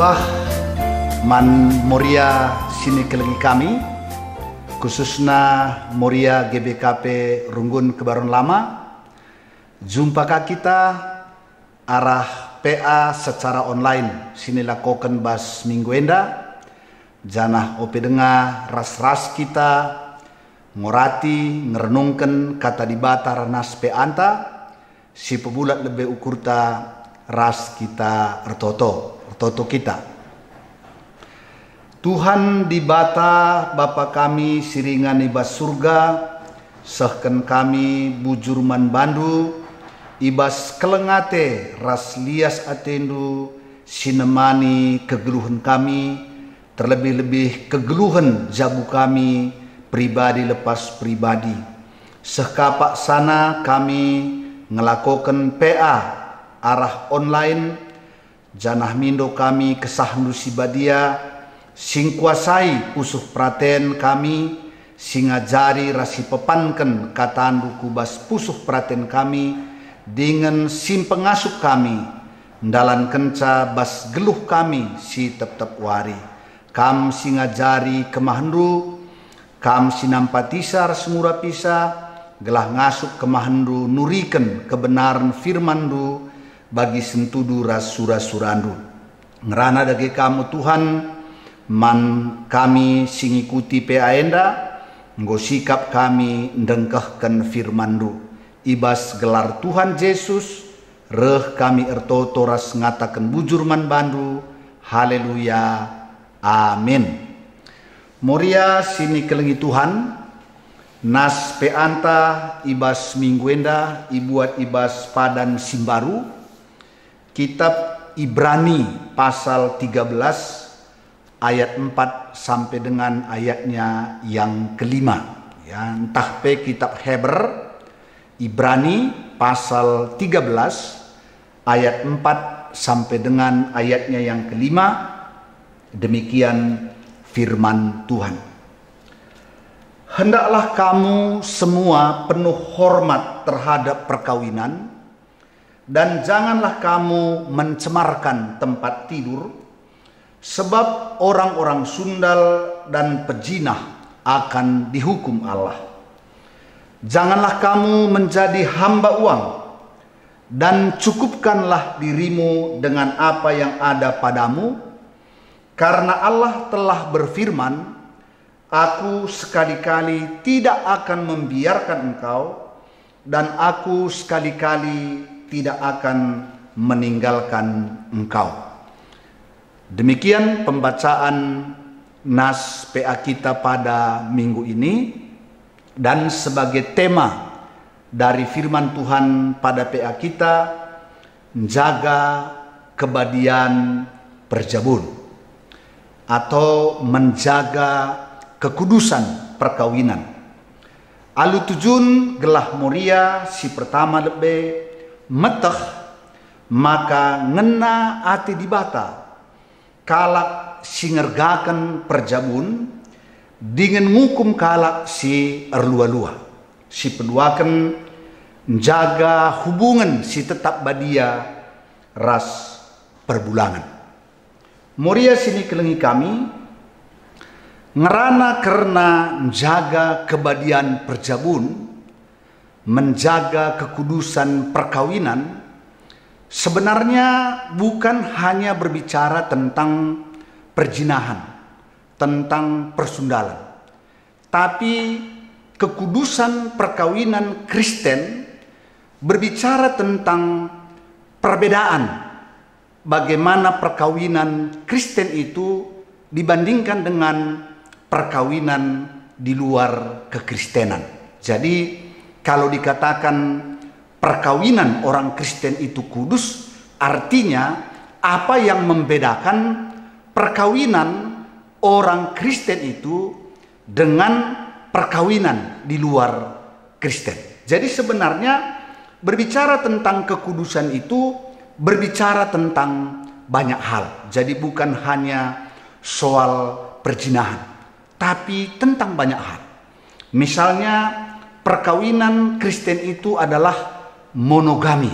Tuah man Moria sini kelegi kami, khususnya Moria GBKP Runggun Kebaron Lama. Jumpakah kita arah PA secara online sini lakokan bas minggu enda. Janah ope dengar ras-ras kita ngorati ngerenungkan kata di bata ranas PA anta si pebulat lebih ukur ta ras kita ertoto kita. Tuhan di bata Bapa kami siringan ibas surga, sehken kami bujur man bandu, ibas kelengate ras lias atendu, sinemani kegeluhan kami, terlebih-lebih kegeluhan jabu kami, pribadi lepas pribadi. Sekapak sana kami ngelakokan PA arah online, janah mindo kami kesahnu sibadia, sing kuasai usuh praten kami, sing ngajari rasi pepanken kataan kubas pusuh praten kami, dengan sim pengasuh kami, ndalan kenca bas geluh kami si tep-tep wari. Kam sing ngajari kemahendu, kam sinampatisar semura pisa, gelah ngasuk kemahendu nuriken kebenaran firmandu, bagi sentudu rasura-surandu. Ngerana dagi kamu Tuhan, man kami singikuti PA enda, nggo sikap kami ndengkehken firmandu. Ibas gelar Tuhan Yesus, reh kami ertoto ras ngatakan bujur man bandu. Haleluya, amin. Moria sini kelengi Tuhan, nas PA anta ibas minggu enda, ibuat ibas padan simbaru, kitab Ibrani pasal 13 ayat 4 sampai dengan ayatnya yang kelima. Ya, entah pe kitab Heber Ibrani pasal 13 ayat 4 sampai dengan ayatnya yang kelima. Demikian firman Tuhan. Hendaklah kamu semua penuh hormat terhadap perkawinan, dan janganlah kamu mencemarkan tempat tidur, sebab orang-orang sundal dan pejinah akan dihukum Allah. Janganlah kamu menjadi hamba uang, dan cukupkanlah dirimu dengan apa yang ada padamu, karena Allah telah berfirman, Aku sekali-kali tidak akan membiarkan engkau, dan aku sekali-kali tidak akan meninggalkan engkau. Demikian pembacaan nas PA kita pada minggu ini, dan sebagai tema dari firman Tuhan pada PA kita, menjaga kebadian perjabun atau menjaga kekudusan perkawinan. Alu tujun gelah Moria si pertama lebih meteh, maka ngena ati dibata kalak singergakan perjabun dengan ngukum kalak si erlua-lua, si peduakan jaga hubungan si tetap badia ras perbulangan. Moria sini kelengi kami ngerana karena menjaga kebadian perjabun, menjaga kekudusan perkawinan, sebenarnya bukan hanya berbicara tentang perjinahan, tentang persundalan, tapi kekudusan perkawinan Kristen berbicara tentang perbedaan bagaimana perkawinan Kristen itu dibandingkan dengan perkawinan di luar kekristenan. Jadi kalau dikatakan perkawinan orang Kristen itu kudus, artinya apa yang membedakan perkawinan orang Kristen itu dengan perkawinan di luar Kristen. Jadi sebenarnya berbicara tentang kekudusan itu berbicara tentang banyak hal. Jadi bukan hanya soal perjinahan, tapi tentang banyak hal. Misalnya perkawinan Kristen itu adalah monogami.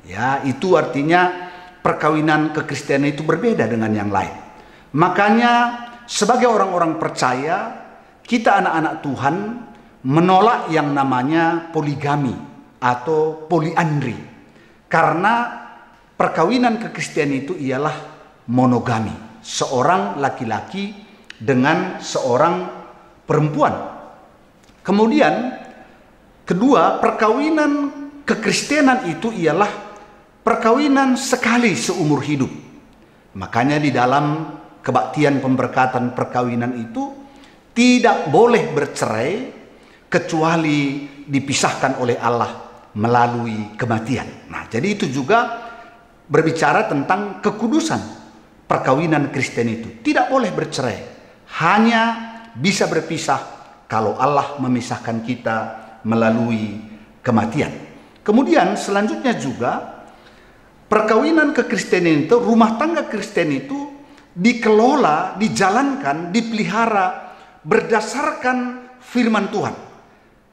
Ya, itu artinya perkawinan kekristenan itu berbeda dengan yang lain. Makanya sebagai orang-orang percaya, kita anak-anak Tuhan menolak yang namanya poligami atau poliandri. Karena perkawinan kekristenan itu ialah monogami, seorang laki-laki dengan seorang perempuan. Kemudian kedua, perkawinan kekristenan itu ialah perkawinan sekali seumur hidup. Makanya di dalam kebaktian pemberkatan perkawinan itu tidak boleh bercerai kecuali dipisahkan oleh Allah melalui kematian. Nah, jadi itu juga berbicara tentang kekudusan perkawinan Kristen itu. Tidak boleh bercerai, hanya bisa berpisah kalau Allah memisahkan kita melalui kematian. Kemudian selanjutnya juga perkawinan kekristenan itu, rumah tangga Kristen itu dikelola, dijalankan, dipelihara berdasarkan firman Tuhan.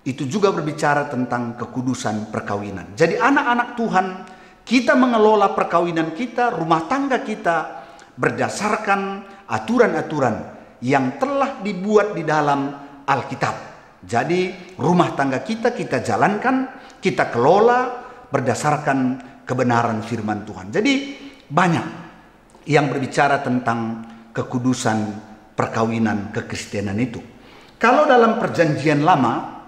Itu juga berbicara tentang kekudusan perkawinan. Jadi anak-anak Tuhan, kita mengelola perkawinan kita, rumah tangga kita berdasarkan aturan-aturan yang telah dibuat di dalam Alkitab. Jadi rumah tangga kita jalankan, kita kelola berdasarkan kebenaran firman Tuhan. Jadi banyak yang berbicara tentang kekudusan perkawinan kekristenan itu. Kalau dalam perjanjian lama,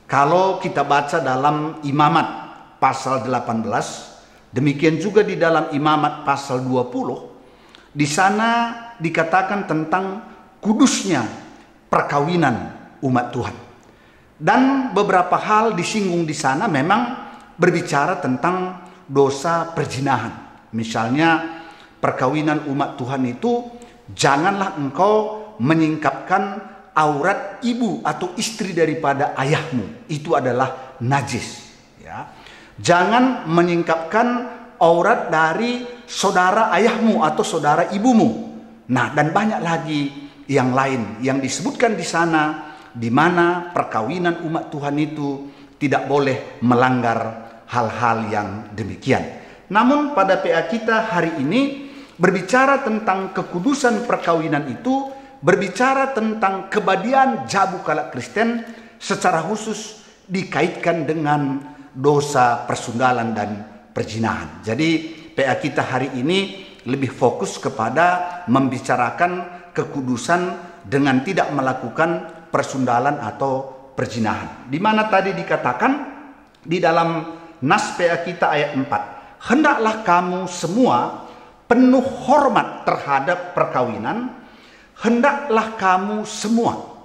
kalau kita baca dalam Imamat pasal 18, demikian juga di dalam Imamat pasal 20, di sana dikatakan tentang kudusnya perkawinan umat Tuhan. Dan beberapa hal disinggung di sana memang berbicara tentang dosa perzinahan. Misalnya perkawinan umat Tuhan itu, janganlah engkau menyingkapkan aurat ibu atau istri daripada ayahmu, itu adalah najis. Ya. Jangan menyingkapkan aurat dari saudara ayahmu atau saudara ibumu. Nah, dan banyak lagi yang lain yang disebutkan di sana, di mana perkawinan umat Tuhan itu tidak boleh melanggar hal-hal yang demikian. Namun pada PA kita hari ini berbicara tentang kekudusan perkawinan itu, berbicara tentang kebadian Jabukala Kristen, secara khusus dikaitkan dengan dosa persundalan dan perzinahan. Jadi PA kita hari ini lebih fokus kepada membicarakan kekudusan dengan tidak melakukan persundalan atau perzinahan. Di mana tadi dikatakan di dalam nas PA kita ayat 4, hendaklah kamu semua penuh hormat terhadap perkawinan, hendaklah kamu semua.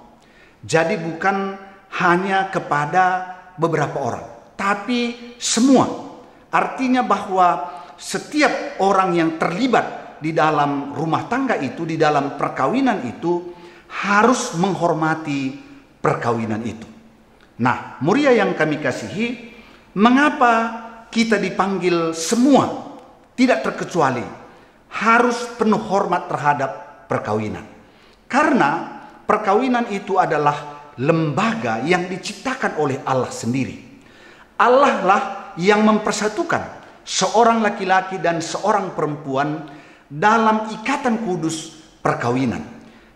Jadi bukan hanya kepada beberapa orang, tapi semua. Artinya bahwa setiap orang yang terlibat di dalam rumah tangga itu, di dalam perkawinan itu, harus menghormati perkawinan itu. Nah, muria yang kami kasihi, mengapa kita dipanggil semua, tidak terkecuali, harus penuh hormat terhadap perkawinan? Karena perkawinan itu adalah lembaga yang diciptakan oleh Allah sendiri. Allah lah yang mempersatukan seorang laki-laki dan seorang perempuan dalam ikatan kudus perkawinan.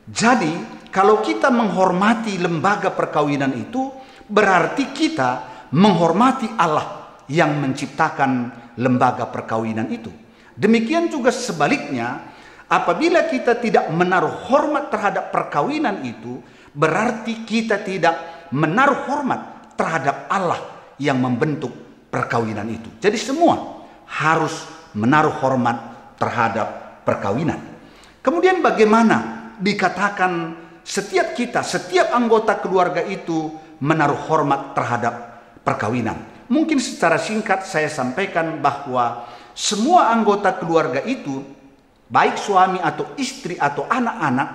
Jadi kalau kita menghormati lembaga perkawinan itu, berarti kita menghormati Allah yang menciptakan lembaga perkawinan itu. Demikian juga sebaliknya, apabila kita tidak menaruh hormat terhadap perkawinan itu, berarti kita tidak menaruh hormat terhadap Allah yang membentuk perkawinan itu. Jadi semua harus menaruh hormat terhadap perkawinan. Kemudian bagaimana dikatakan setiap kita, setiap anggota keluarga itu menaruh hormat terhadap perkawinan? Mungkin secara singkat saya sampaikan bahwa semua anggota keluarga itu, baik suami atau istri atau anak-anak,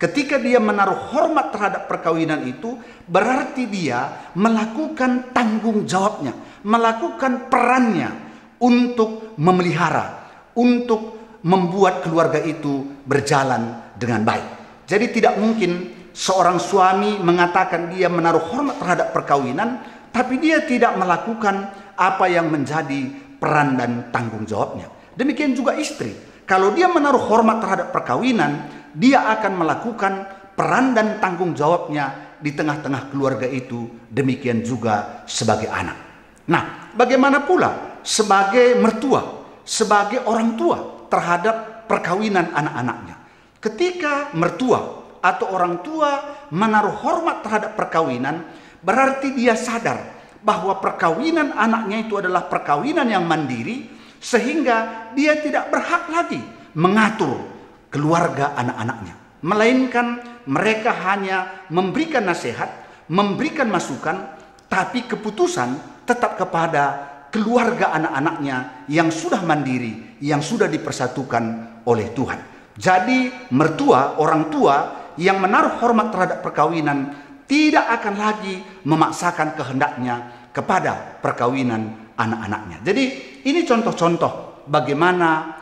ketika dia menaruh hormat terhadap perkawinan itu, berarti dia melakukan tanggung jawabnya, melakukan perannya untuk memelihara, untuk membuat keluarga itu berjalan dengan baik. Jadi tidak mungkin seorang suami mengatakan dia menaruh hormat terhadap perkawinan, tapi dia tidak melakukan apa yang menjadi peran dan tanggung jawabnya. Demikian juga istri. Kalau dia menaruh hormat terhadap perkawinan, dia akan melakukan peran dan tanggung jawabnya di tengah-tengah keluarga itu. Demikian juga sebagai anak. Nah, bagaimana pula sebagai mertua, sebagai orang tua terhadap perkawinan anak-anaknya? Ketika mertua atau orang tua menaruh hormat terhadap perkawinan, berarti dia sadar bahwa perkawinan anaknya itu adalah perkawinan yang mandiri, sehingga dia tidak berhak lagi mengatur keluarga anak-anaknya. Melainkan mereka hanya memberikan nasihat, memberikan masukan, tapi keputusan tetap kepada keluarga anak-anaknya yang sudah mandiri, yang sudah dipersatukan oleh Tuhan. Jadi mertua, orang tua yang menaruh hormat terhadap perkawinan tidak akan lagi memaksakan kehendaknya kepada perkawinan anak-anaknya. Jadi ini contoh-contoh bagaimana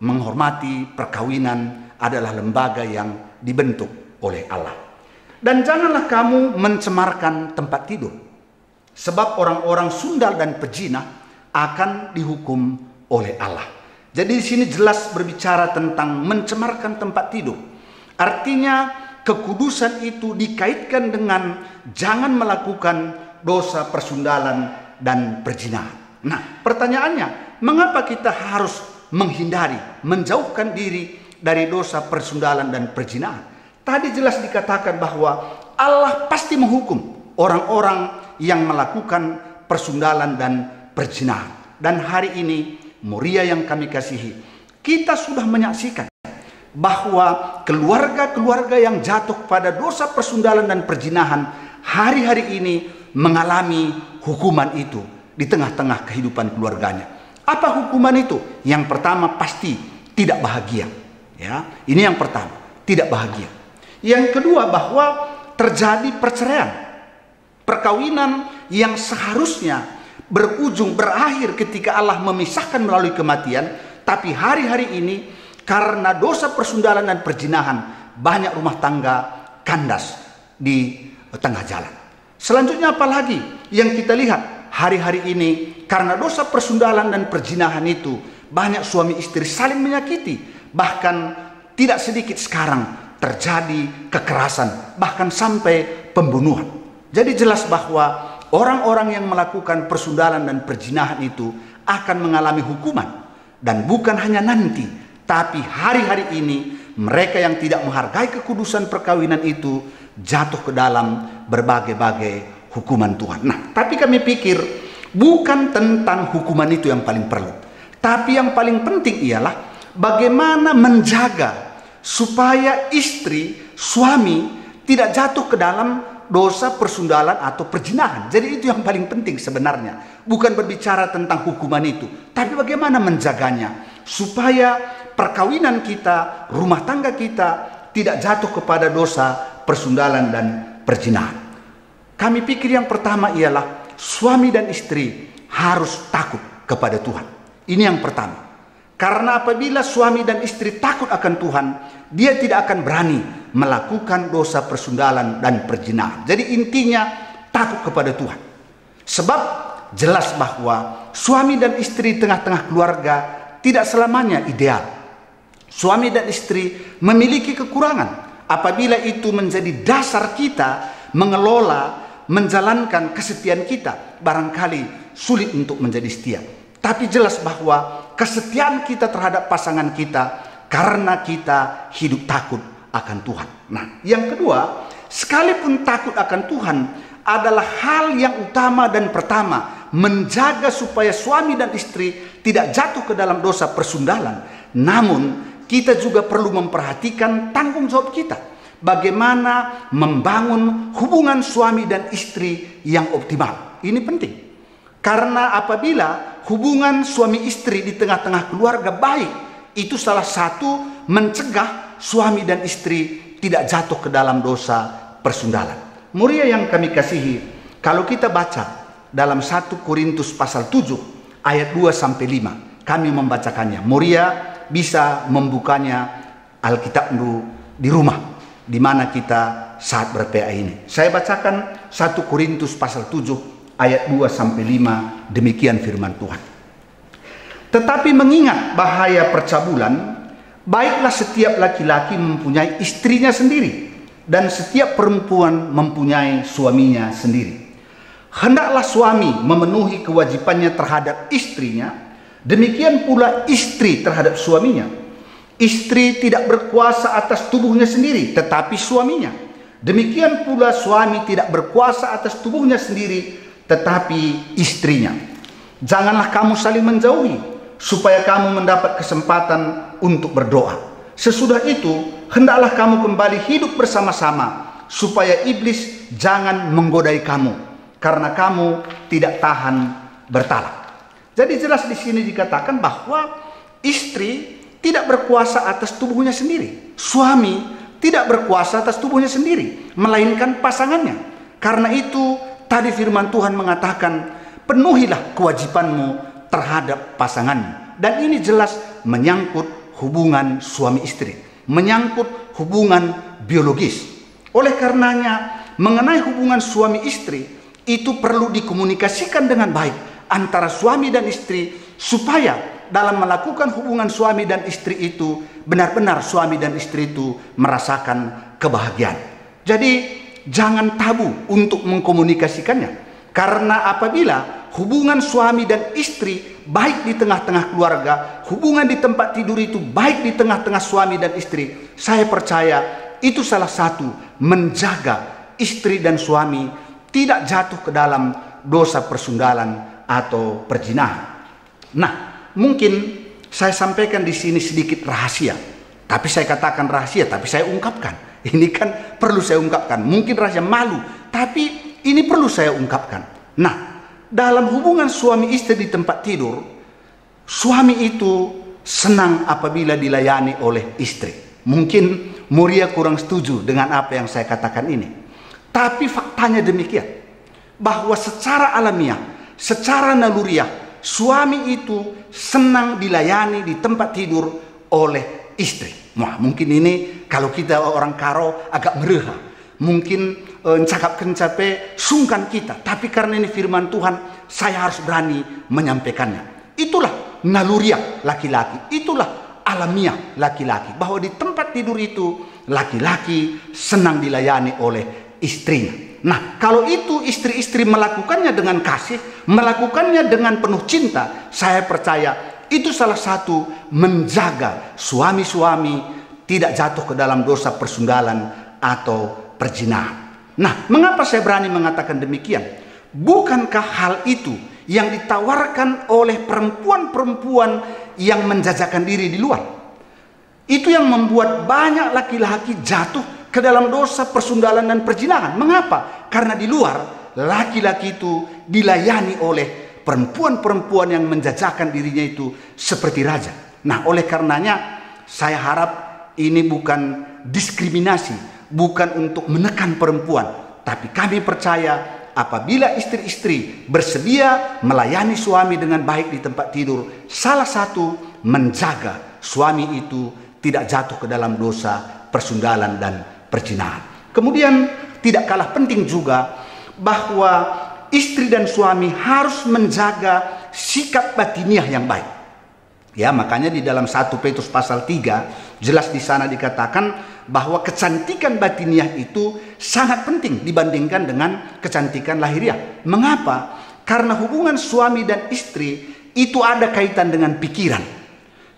menghormati perkawinan adalah lembaga yang dibentuk oleh Allah. Dan janganlah kamu mencemarkan tempat tidur, sebab orang-orang sundal dan pejinah akan dihukum oleh Allah. Jadi di sini jelas berbicara tentang mencemarkan tempat tidur. Artinya kekudusan itu dikaitkan dengan jangan melakukan dosa persundalan dan perzinahan. Nah, pertanyaannya, mengapa kita harus menghindari, menjauhkan diri dari dosa persundalan dan perzinahan? Tadi jelas dikatakan bahwa Allah pasti menghukum orang-orang yang melakukan persundalan dan perzinahan. Dan hari ini, Moria yang kami kasihi, kita sudah menyaksikan bahwa keluarga-keluarga yang jatuh pada dosa persundalan dan perzinahan hari-hari ini mengalami hukuman itu di tengah-tengah kehidupan keluarganya. Apa hukuman itu? Yang pertama pasti tidak bahagia. Ya, ini yang pertama, tidak bahagia. Yang kedua bahwa terjadi perceraian. Perkawinan yang seharusnya berakhir ketika Allah memisahkan melalui kematian, tapi hari-hari ini karena dosa persundalan dan perzinahan banyak rumah tangga kandas di tengah jalan. Selanjutnya apalagi yang kita lihat hari-hari ini, karena dosa persundalan dan perzinahan itu banyak suami istri saling menyakiti, bahkan tidak sedikit sekarang terjadi kekerasan, bahkan sampai pembunuhan. Jadi jelas bahwa orang-orang yang melakukan persundalan dan perzinahan itu akan mengalami hukuman. Dan bukan hanya nanti, tapi hari-hari ini mereka yang tidak menghargai kekudusan perkawinan itu jatuh ke dalam berbagai-bagai hukuman Tuhan. Nah, tapi kami pikir bukan tentang hukuman itu yang paling perlu. Tapi yang paling penting ialah bagaimana menjaga supaya istri, suami tidak jatuh ke dalam dosa persundalan atau perzinahan. Jadi itu yang paling penting sebenarnya. Bukan berbicara tentang hukuman itu, tapi bagaimana menjaganya supaya perkawinan kita, rumah tangga kita tidak jatuh kepada dosa persundalan dan perzinahan. Kami pikir yang pertama ialah suami dan istri harus takut kepada Tuhan. Ini yang pertama. Karena apabila suami dan istri takut akan Tuhan, dia tidak akan berani melakukan dosa persundalan dan perzinahan. Jadi intinya takut kepada Tuhan. Sebab jelas bahwa suami dan istri tengah-tengah keluarga tidak selamanya ideal. Suami dan istri memiliki kekurangan. Apabila itu menjadi dasar kita mengelola, menjalankan kesetiaan kita, barangkali sulit untuk menjadi setia. Tapi jelas bahwa kesetiaan kita terhadap pasangan kita karena kita hidup takut akan Tuhan. Nah, yang kedua, sekalipun takut akan Tuhan adalah hal yang utama dan pertama, menjaga supaya suami dan istri tidak jatuh ke dalam dosa persundalan. Namun, kita juga perlu memperhatikan tanggung jawab kita. Bagaimana membangun hubungan suami dan istri yang optimal. Ini penting. Karena apabila hubungan suami istri di tengah-tengah keluarga baik, itu salah satu mencegah suami dan istri tidak jatuh ke dalam dosa persundalan. Muria yang kami kasihi, kalau kita baca dalam 1 Korintus pasal 7 ayat 2-5, kami membacakannya. Muria bisa membukanya Alkitab di rumah di mana kita saat ber-PA ini. Saya bacakan 1 Korintus pasal 7 ayat 2-5, demikian firman Tuhan. Tetapi mengingat bahaya percabulan, baiklah setiap laki-laki mempunyai istrinya sendiri, dan setiap perempuan mempunyai suaminya sendiri. Hendaklah suami memenuhi kewajibannya terhadap istrinya, demikian pula istri terhadap suaminya. Istri tidak berkuasa atas tubuhnya sendiri, tetapi suaminya. Demikian pula suami tidak berkuasa atas tubuhnya sendiri, tetapi istrinya. Janganlah kamu saling menjauhi, supaya kamu mendapat kesempatan untuk berdoa. Sesudah itu, hendaklah kamu kembali hidup bersama-sama, supaya iblis jangan menggodai kamu, karena kamu tidak tahan bertalak. Jadi jelas di sini dikatakan bahwa istri tidak berkuasa atas tubuhnya sendiri. Suami tidak berkuasa atas tubuhnya sendiri, melainkan pasangannya. Karena itu tadi firman Tuhan mengatakan, penuhilah kewajibanmu terhadap pasanganmu. Dan ini jelas menyangkut hubungan suami istri, menyangkut hubungan biologis. Oleh karenanya, mengenai hubungan suami istri, itu perlu dikomunikasikan dengan baik antara suami dan istri, supaya dalam melakukan hubungan suami dan istri itu, benar-benar suami dan istri itu merasakan kebahagiaan. Jadi jangan tabu untuk mengkomunikasikannya. Karena apabila hubungan suami dan istri baik di tengah-tengah keluarga, hubungan di tempat tidur itu baik di tengah-tengah suami dan istri, saya percaya itu salah satu menjaga istri dan suami tidak jatuh ke dalam dosa persundalan atau perzinahan. Nah, mungkin saya sampaikan di sini sedikit rahasia, tapi saya katakan rahasia, tapi saya ungkapkan. Ini kan perlu saya ungkapkan. Mungkin rahasia malu, tapi ini perlu saya ungkapkan. Nah, dalam hubungan suami istri di tempat tidur, suami itu senang apabila dilayani oleh istri. Mungkin Moria kurang setuju dengan apa yang saya katakan ini, tapi faktanya demikian, bahwa secara alamiah, secara naluriah, suami itu senang dilayani di tempat tidur oleh istri. Wah, mungkin ini kalau kita orang Karo agak mereha, mungkin cakapkan capek sungkan kita, tapi karena ini firman Tuhan, saya harus berani menyampaikannya. Itulah naluriah laki-laki, itulah alamiah laki-laki, bahwa di tempat tidur itu laki-laki senang dilayani oleh istrinya. Nah, kalau itu istri-istri melakukannya dengan kasih, melakukannya dengan penuh cinta, saya percaya itu salah satu menjaga suami-suami tidak jatuh ke dalam dosa persundalan atau perzinahan. Nah, mengapa saya berani mengatakan demikian? Bukankah hal itu yang ditawarkan oleh perempuan-perempuan yang menjajakan diri di luar? Itu yang membuat banyak laki-laki jatuh ke dalam dosa persundalan dan perzinahan. Mengapa? Karena di luar laki-laki itu dilayani oleh perempuan-perempuan yang menjajakan dirinya itu seperti raja. Nah, oleh karenanya saya harap ini bukan diskriminasi, bukan untuk menekan perempuan, tapi kami percaya apabila istri-istri bersedia melayani suami dengan baik di tempat tidur, salah satu menjaga suami itu tidak jatuh ke dalam dosa persundalan dan perzinahan. Kemudian tidak kalah penting juga bahwa istri dan suami harus menjaga sikap batiniah yang baik. Ya, makanya di dalam 1 Petrus pasal 3 jelas di sana dikatakan bahwa kecantikan batiniah itu sangat penting dibandingkan dengan kecantikan lahiriah. Mengapa? Karena hubungan suami dan istri itu ada kaitan dengan pikiran.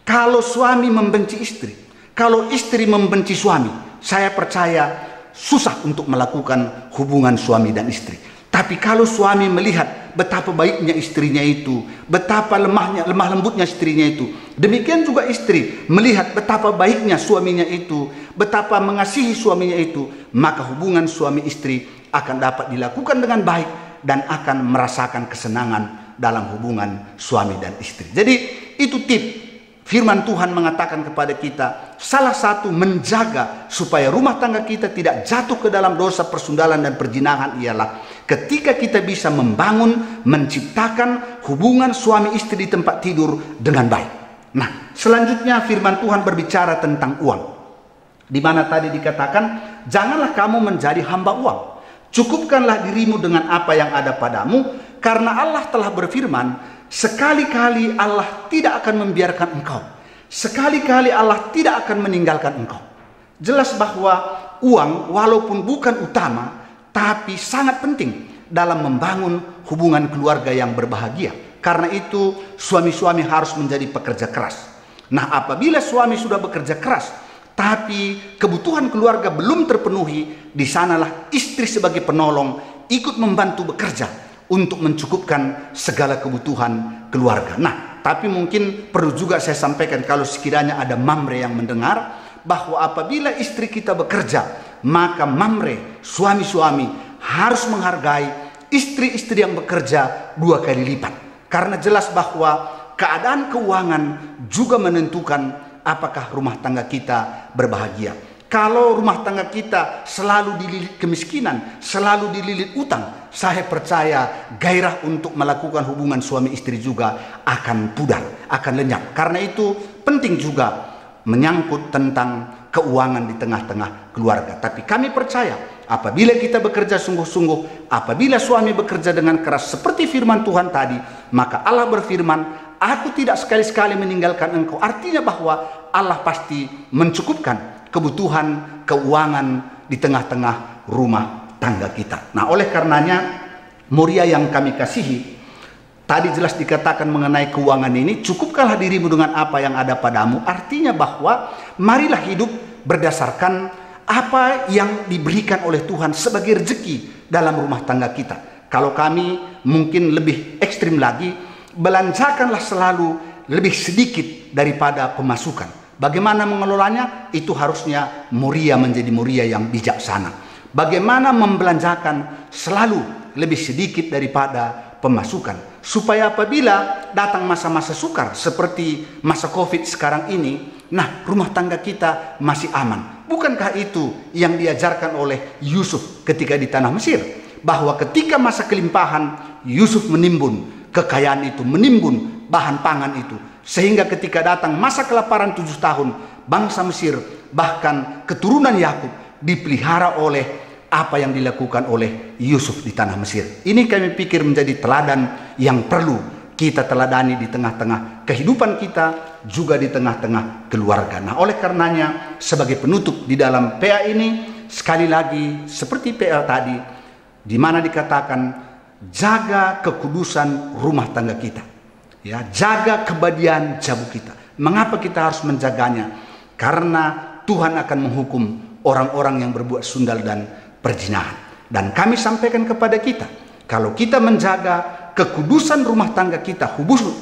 Kalau suami membenci istri, kalau istri membenci suami, saya percaya susah untuk melakukan hubungan suami dan istri. Tapi kalau suami melihat betapa baiknya istrinya itu, betapa lemah lembutnya istrinya itu, demikian juga istri melihat betapa baiknya suaminya itu, betapa mengasihi suaminya itu, maka hubungan suami istri akan dapat dilakukan dengan baik dan akan merasakan kesenangan dalam hubungan suami dan istri. Jadi itu tip. Firman Tuhan mengatakan kepada kita, salah satu menjaga supaya rumah tangga kita tidak jatuh ke dalam dosa persundalan dan perzinahan ialah ketika kita bisa membangun, menciptakan hubungan suami istri di tempat tidur dengan baik. Nah, selanjutnya firman Tuhan berbicara tentang uang. Di mana tadi dikatakan, janganlah kamu menjadi hamba uang. Cukupkanlah dirimu dengan apa yang ada padamu, karena Allah telah berfirman, sekali-kali Allah tidak akan membiarkan engkau. Sekali-kali Allah tidak akan meninggalkan engkau. Jelas bahwa uang walaupun bukan utama, tapi sangat penting dalam membangun hubungan keluarga yang berbahagia. Karena itu suami-suami harus menjadi pekerja keras. Nah, apabila suami sudah bekerja keras, tapi kebutuhan keluarga belum terpenuhi, di sanalah istri sebagai penolong ikut membantu bekerja untuk mencukupkan segala kebutuhan keluarga. Nah, tapi mungkin perlu juga saya sampaikan kalau sekiranya ada mamre yang mendengar, bahwa apabila istri kita bekerja, maka mamre, suami-suami harus menghargai istri-istri yang bekerja 2 kali lipat. Karena jelas bahwa keadaan keuangan juga menentukan apakah rumah tangga kita berbahagia. Kalau rumah tangga kita selalu dililit kemiskinan, selalu dililit utang, saya percaya gairah untuk melakukan hubungan suami istri juga akan pudar, akan lenyap. Karena itu penting juga menyangkut tentang keuangan di tengah-tengah keluarga. Tapi kami percaya apabila kita bekerja sungguh-sungguh, apabila suami bekerja dengan keras seperti firman Tuhan tadi, maka Allah berfirman, aku tidak sekali-sekali meninggalkan engkau. Artinya bahwa Allah pasti mencukupkan kebutuhan keuangan di tengah-tengah rumah tangga kita. Nah, oleh karenanya Moria yang kami kasihi, tadi jelas dikatakan mengenai keuangan ini, cukupkanlah dirimu dengan apa yang ada padamu. Artinya bahwa marilah hidup berdasarkan apa yang diberikan oleh Tuhan sebagai rezeki dalam rumah tangga kita. Kalau kami mungkin lebih ekstrim lagi, belanjakanlah selalu lebih sedikit daripada pemasukan. Bagaimana mengelolanya? Itu harusnya Moria menjadi Moria yang bijaksana. Bagaimana membelanjakan selalu lebih sedikit daripada pemasukan, supaya apabila datang masa-masa sukar seperti masa Covid sekarang ini, nah, rumah tangga kita masih aman. Bukankah itu yang diajarkan oleh Yusuf ketika di tanah Mesir, bahwa ketika masa kelimpahan Yusuf menimbun kekayaan itu, menimbun bahan pangan itu, sehingga ketika datang masa kelaparan 7 tahun, bangsa Mesir bahkan keturunan Yakub dipelihara oleh apa yang dilakukan oleh Yusuf di tanah Mesir. Ini kami pikir menjadi teladan yang perlu kita teladani di tengah-tengah kehidupan kita, juga di tengah-tengah keluarga. Nah, oleh karenanya sebagai penutup di dalam PA ini, sekali lagi seperti PA tadi, di mana dikatakan jaga kekudusan rumah tangga kita, ya, jaga kebadian jabu kita. Mengapa kita harus menjaganya? Karena Tuhan akan menghukum orang-orang yang berbuat sundal dan perzinahan. Dan kami sampaikan kepada kita, kalau kita menjaga kekudusan rumah tangga kita,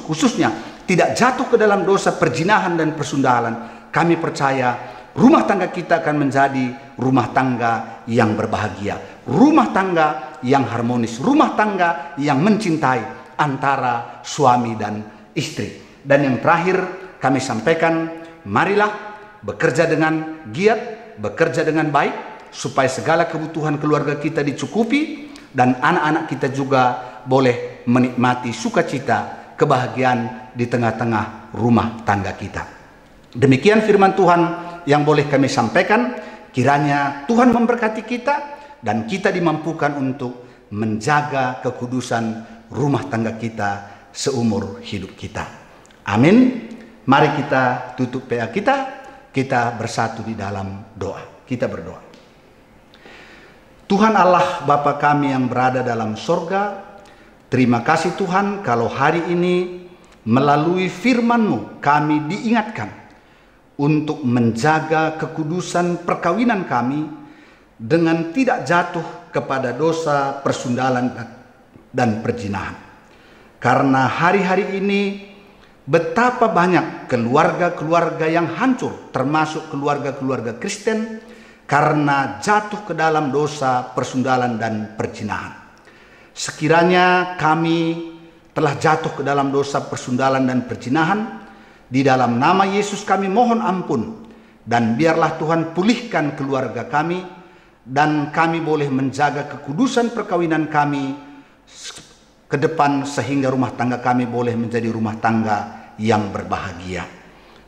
khususnya tidak jatuh ke dalam dosa perzinahan dan persundalan, kami percaya rumah tangga kita akan menjadi rumah tangga yang berbahagia, rumah tangga yang harmonis, rumah tangga yang mencintai antara suami dan istri. Dan yang terakhir kami sampaikan, marilah bekerja dengan giat, bekerja dengan baik, supaya segala kebutuhan keluarga kita dicukupi, dan anak-anak kita juga boleh menikmati sukacita, kebahagiaan di tengah-tengah rumah tangga kita. Demikian firman Tuhan yang boleh kami sampaikan. Kiranya Tuhan memberkati kita dan kita dimampukan untuk menjaga kekudusan rumah tangga kita seumur hidup kita. Amin. Mari kita tutup PA kita bersatu di dalam doa. Kita berdoa. Tuhan Allah Bapa kami yang berada dalam sorga, terima kasih Tuhan kalau hari ini melalui firman-Mu kami diingatkan untuk menjaga kekudusan perkawinan kami dengan tidak jatuh kepada dosa persundalan dan perzinahan. Karena hari-hari ini betapa banyak keluarga-keluarga yang hancur, termasuk keluarga-keluarga Kristen, karena jatuh ke dalam dosa persundalan dan perzinahan. Sekiranya kami telah jatuh ke dalam dosa persundalan dan perzinahan, di dalam nama Yesus kami mohon ampun, dan biarlah Tuhan pulihkan keluarga kami, dan kami boleh menjaga kekudusan perkawinan kami ke depan, sehingga rumah tangga kami boleh menjadi rumah tangga yang berbahagia.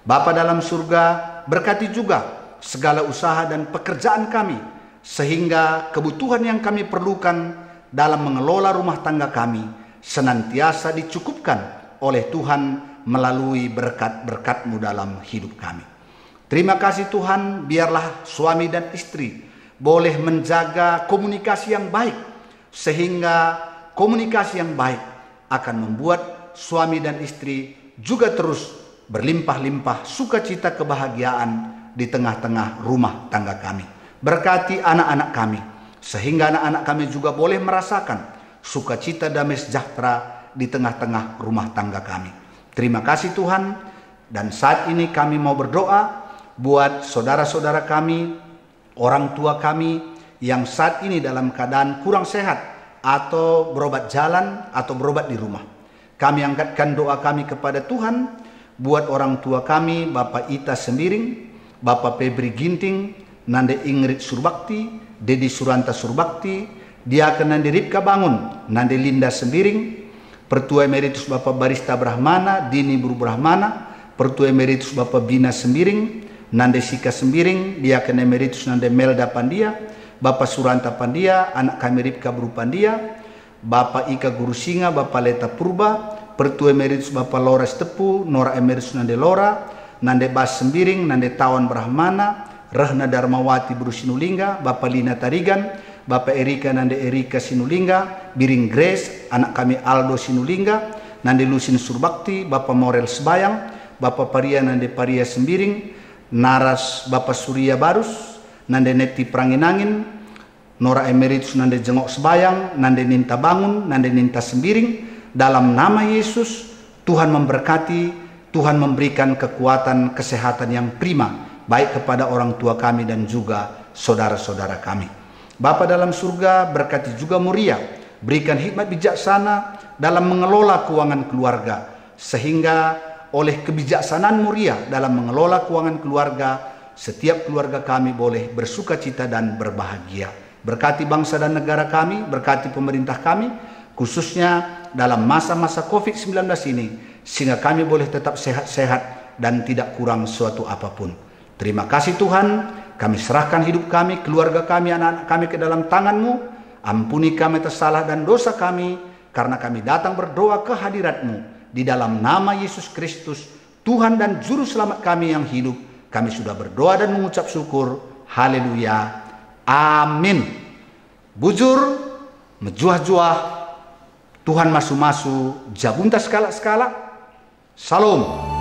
Bapa dalam surga, berkati juga segala usaha dan pekerjaan kami, sehingga kebutuhan yang kami perlukan dalam mengelola rumah tangga kami senantiasa dicukupkan oleh Tuhan melalui berkat-berkat-Mu dalam hidup kami. Terima kasih Tuhan, biarlah suami dan istri boleh menjaga komunikasi yang baik, sehingga komunikasi yang baik akan membuat suami dan istri juga terus berlimpah-limpah sukacita kebahagiaan di tengah-tengah rumah tangga kami. Berkati anak-anak kami, sehingga anak-anak kami juga boleh merasakan sukacita damai sejahtera di tengah-tengah rumah tangga kami. Terima kasih Tuhan, dan saat ini kami mau berdoa buat saudara-saudara kami, orang tua kami yang saat ini dalam keadaan kurang sehat atau berobat jalan atau berobat di rumah. Kami angkatkan doa kami kepada Tuhan buat orang tua kami, Bapak Ita Sembiring, Bapak Febri Ginting, Nande Ingrid Surbakti, Dedi Suranta Surbakti, Diaken Nande Ripka Bangun, Nande Linda Sembiring, Pertua Emeritus Bapak Barista Brahmana, Dini Buru Brahmana, Pertua Emeritus Bapak Bina Sembiring, Nande Sika Sembiring, Diaken Emeritus Nande Melda Pandia, Bapak Suranta Pandia, anak kami Ripka Buru Pandia, Bapak Ika Guru Singa, Bapak Leta Purba, Pertua Emeritus Bapak Lora Stepu, Nora Emeritus Nande Lora, Nande Bas Sembiring, Nande Tawan Brahmana, Rahna Darmawati Buru Sinulinga, Bapak Lina Tarigan, Bapak Erika Nande Erika Sinulinga, Biring Grace, anak kami Aldo Sinulinga, Nande Lusin Surbakti, Bapak Morel Sebayang, Bapak Paria Nande Paria Sembiring, Naras Bapak Surya Barus, Nande Neti Pranginangin, Nora Emeritus Nande Jengok Sebayang, Nande Ninta Bangun, Nande Ninta Sembiring. Dalam nama Yesus, Tuhan memberkati, Tuhan memberikan kekuatan kesehatan yang prima, baik kepada orang tua kami dan juga saudara-saudara kami. Bapa dalam surga, berkati juga Muria, berikan hikmat bijaksana dalam mengelola keuangan keluarga, sehingga oleh kebijaksanaan Muria dalam mengelola keuangan keluarga, setiap keluarga kami boleh bersuka cita dan berbahagia. Berkati bangsa dan negara kami, berkati pemerintah kami, khususnya dalam masa-masa COVID-19 ini, sehingga kami boleh tetap sehat-sehat dan tidak kurang suatu apapun. Terima kasih Tuhan, kami serahkan hidup kami, keluarga kami, anak-anak kami ke dalam tangan-Mu. Ampuni kami atas salah dan dosa kami, karena kami datang berdoa ke hadirat-Mu. Di dalam nama Yesus Kristus, Tuhan dan Juru Selamat kami yang hidup, kami sudah berdoa dan mengucap syukur. Haleluya. Amin. Bujur, mejuah-juah, Tuhan masu-masu, jabunta skala-skala. Salam.